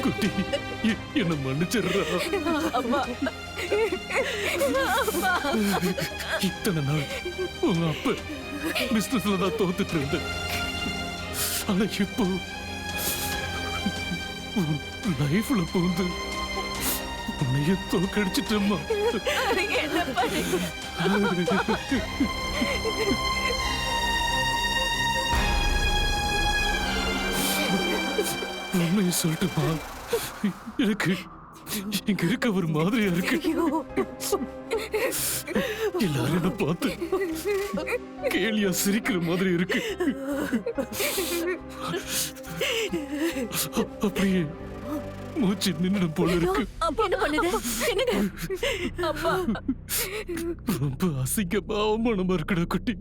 குட்டி என்ன மன்னிச்சிடுறா. இத்தனை நாள் உங்க அப்ப பிசினஸ்ல தான் தோத்துட்டு இருந்தேன். ஆனா இப்போ லைஃப்ல போந்து உன்னைய தோக்கடிச்சிட்டேம்மா. உண்மையை சொல்லட்டுமா, எனக்கு இங்க இருக்க ஒரு மாதிரியா இருக்கு. எல்லாரும் என்ன பார்த்து கேலியா சிரிக்கிற மாதிரி இருக்கு. அப்படியே மூச்சு நின்னு போல இருக்கு. ரொம்ப அசிங்கமா அவமானமா இருக்குடா குட்டி.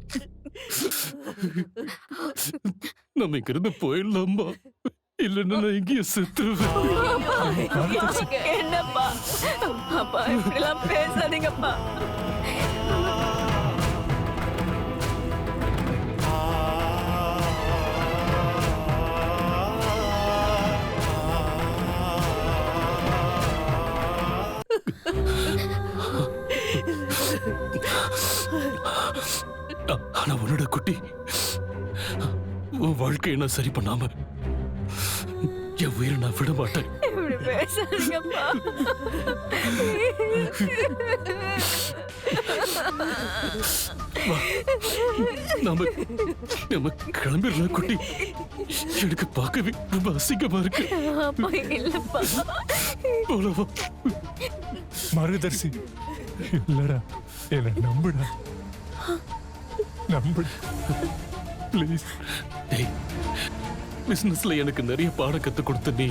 நம்ம இங்க இருந்து போயிடலாமா, இல்லன்னா நான் இங்கேயே செத்துருவேன். என்னப்பா அப்பா இப்படிலாம் பேசாதீங்கப்பா. ஆனா உன்னோட குட்டி, உன் வாழ்க்கையை நான் சரி பண்ணாம என் உயிரை நான் விட மாட்டேன். இப்படி பேசாதீங்கப்பா. நாம கிளம்பிடலாம் குட்டி. எனக்கு பார்க்கவே ரொம்ப அசிங்கமா இருக்கு. அப்பா இல்லப்பா. போலவா மார்கதர்சி, இல்லடா, என்ன நம்புடா, நம்புடா ப்ளீஸ். டேய், பிசினஸ்ல எனக்கு நிறைய பாடம் கத்து கொடுத்த நீ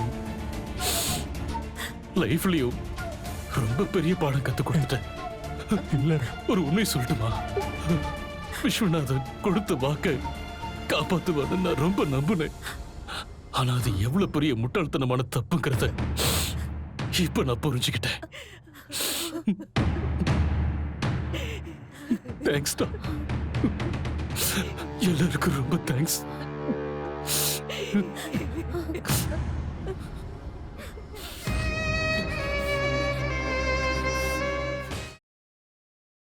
லைஃப்லயும் ரொம்ப பெரிய பாடம் கத்து கொடுத்துட்ட. இல்லடா, ஒரு உண்மை சொல்லட்டுமா, விஸ்வநாதன் கொடுத்த வாக்கை காப்பாத்துவான்னு நான் ரொம்ப நம்பினேன். ஆனா அது எவ்வளவு பெரிய முட்டாள்தனமான தப்புங்கிறத இப்ப நான் புரிஞ்சுக்கிட்டேன். தேங்க்ஸ்டா, எல்லாருக்கும் ரொம்ப தேங்க்ஸ்.